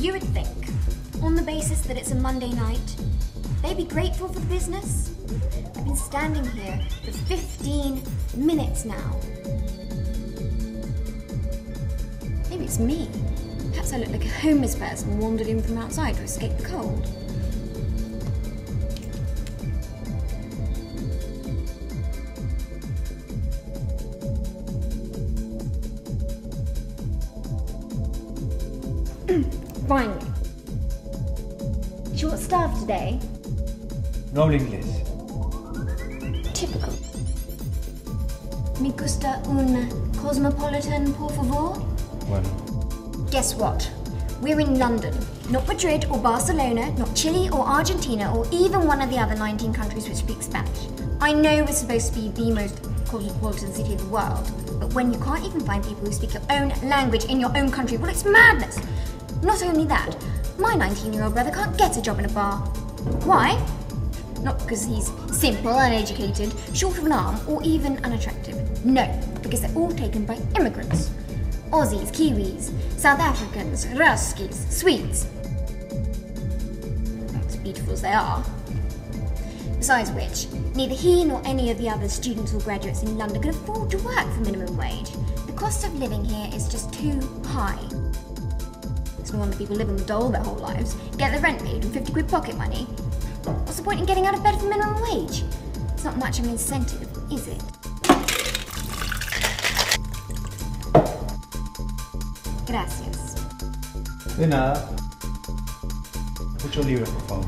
You would think, on the basis that it's a Monday night, they'd be grateful for the business. I've been standing here for 15 minutes now. Maybe it's me. Perhaps I look like a homeless person wandered in from outside to escape the cold. Finally. Short staff today? No English. Typical. Me gusta un cosmopolitan, por favor? Bueno. Guess what? We're in London. Not Madrid or Barcelona, not Chile or Argentina, or even one of the other 19 countries which speak Spanish. I know we're supposed to be the most cosmopolitan city of the world, but when you can't even find people who speak your own language in your own country, well, it's madness. Not only that, my 19-year-old brother can't get a job in a bar. Why? Not because he's simple, uneducated, short of an arm, or even unattractive. No, because they're all taken by immigrants. Aussies, Kiwis, South Africans, Ruskies, Swedes. As beautiful as they are. Besides which, neither he nor any of the other students or graduates in London can afford to work for minimum wage. The cost of living here is just too high. It's no wonder people live on the dole their whole lives, get their rent paid and 50 quid pocket money. What's the point in getting out of bed for minimum wage? It's not much of an incentive, is it? Gracias. De nada. Mucho libre, por favor.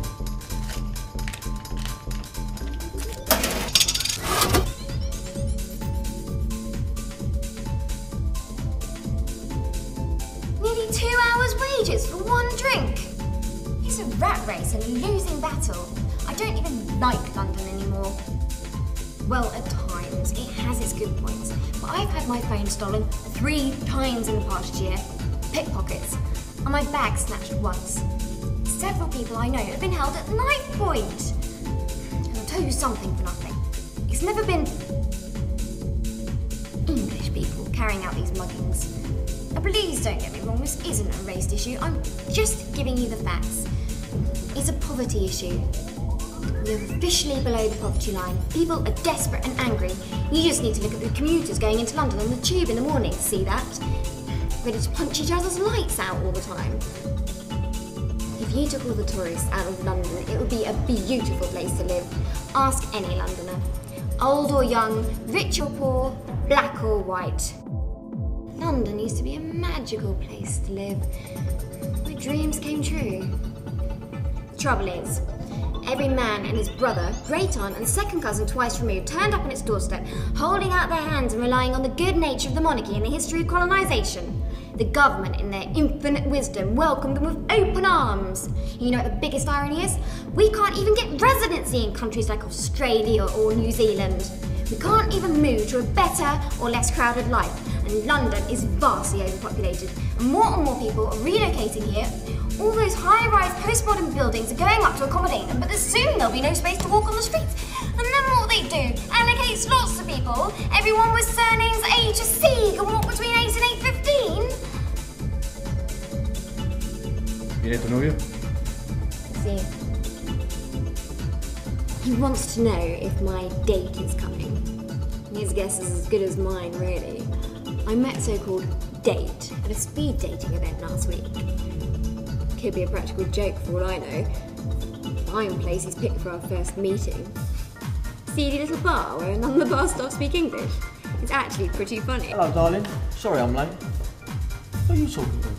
Nearly 2 hours wages for one drink. It's a rat race and a losing battle. I don't even like London anymore. Well, at times, it has its good points, but I've had my phone stolen 3 times in the past year, pickpockets, and my bag snatched once. Several people I know have been held at knife point. And I'll tell you something for nothing. It's never been English people carrying out these muggings. Now please don't get me wrong, this isn't a race issue, I'm just giving you the facts. It's a poverty issue. We're officially below the poverty line. People are desperate and angry. You just need to look at the commuters going into London on the tube in the morning to see that. Ready to punch each other's lights out all the time. If you took all the tourists out of London, it would be a beautiful place to live. Ask any Londoner. Old or young, rich or poor, black or white. London used to be a magical place to live. My dreams came true. The trouble is, every man and his brother, great aunt and second cousin twice removed turned up on its doorstep, holding out their hands and relying on the good nature of the monarchy and the history of colonisation. The government, in their infinite wisdom, welcomed them with open arms. You know what the biggest irony is? We can't even get residency in countries like Australia or New Zealand. We can't even move to a better or less crowded life. And London is vastly overpopulated. And more people are relocating here. All those high-rise post-modern buildings are going up to accommodate them, but soon there'll be no space to walk on the streets. And then what they do? Allocate slots to people. Everyone with surnames A to C can walk between 8 and 8:15. ¿Viene tu novio? See. He wants to know if my date is coming. His guess is as good as mine, really. I met a so-called date at a speed dating event last week. Could be a practical joke for all I know. Fine place he's picked for our first meeting. Seedy little bar where none of the bar staff speak English. It's actually pretty funny. Hello, darling. Sorry I'm late. Who are you talking to?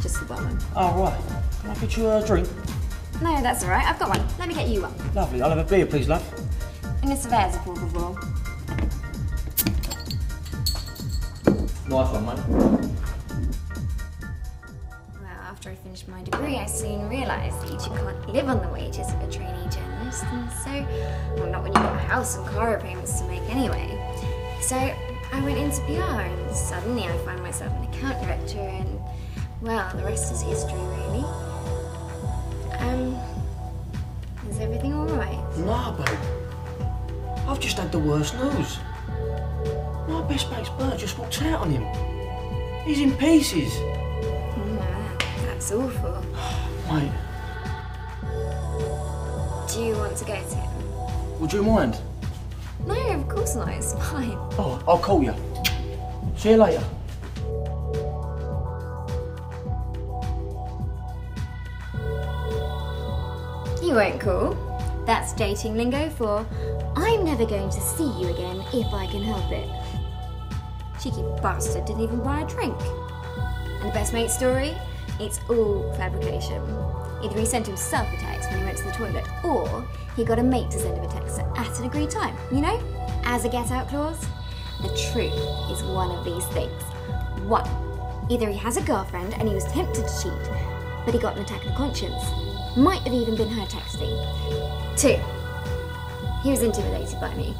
Just the barman. Oh, right. Can I get you a drink? No, that's all right. I've got one. Let me get you one. Lovely. I'll have a beer, please, love. Una cerveza, por favor. Nice one, mate. Well, after I finished my degree, I soon realised that you can't live on the wages of a trainee journalist, and so, well, not when you've got a house and car payments to make anyway. So I went into PR, and suddenly I found myself an account director, and, well, the rest is history, really. Is everything all right? Nah, babe. I've just had the worst news. My best mate's bird just walked out on him. He's in pieces. Nah, That's awful. Mate, Do you want to go to him? would you mind? No, of course not. It's fine. Oh, I'll call you. See you later. You won't call. That's dating lingo for I'm never going to see you again if I can help it. Cheeky bastard didn't even buy a drink. And the best mate story? It's all fabrication. Either he sent himself a text when he went to the toilet, or he got a mate to send him a text at an agreed time. You know, as a get-out clause. The truth is one of these things. 1. Either he has a girlfriend and he was tempted to cheat, but he got an attack of conscience. Might have even been her texting. 2. He was intimidated by me.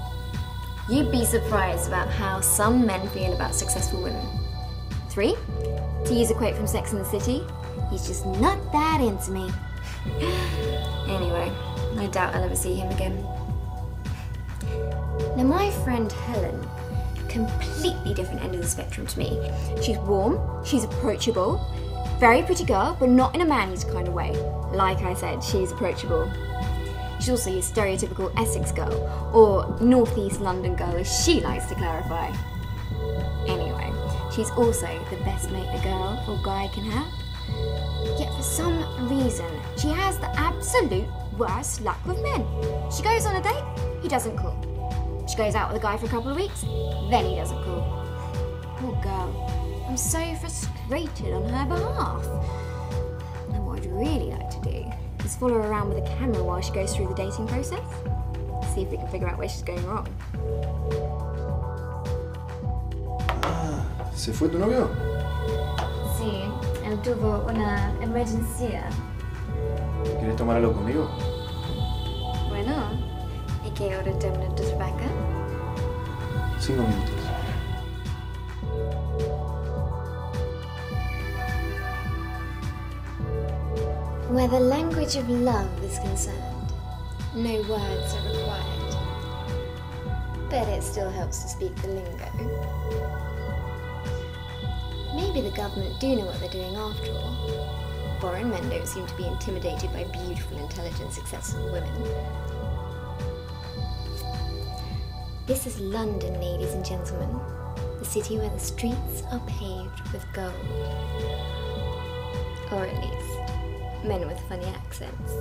You'd be surprised about how some men feel about successful women. 3. To use a quote from Sex and the City, he's just not that into me. Anyway, I doubt I'll ever see him again. Now my friend Helen, completely different end of the spectrum to me. She's warm, she's approachable, very pretty girl, but not in a man-eater kind of way. Like I said, she's approachable. She's also your stereotypical Essex girl, or North East London girl as she likes to clarify. Anyway, she's also the best mate a girl or guy can have. Yet for some reason, she has the absolute worst luck with men. She goes on a date, he doesn't call. She goes out with a guy for a couple of weeks, then he doesn't call. Poor girl, I'm so frustrated on her behalf. And what I'd really like to do is follow her around with a camera while she goes through the dating process. See if we can figure out where she's going wrong. ¿Se fue tu novio? Sí, él tuvo una emergencia. ¿Quieres tomar algo conmigo? Bueno, ¿y qué hora termina tu trabajo? 5 minutos. Where the language of love is concerned, no words are required. But it still helps to speak the lingo. Maybe the government do know what they're doing after all. Foreign men don't seem to be intimidated by beautiful, intelligent, successful women. This is London, ladies and gentlemen. The city where the streets are paved with gold. Or at least, men with funny accents.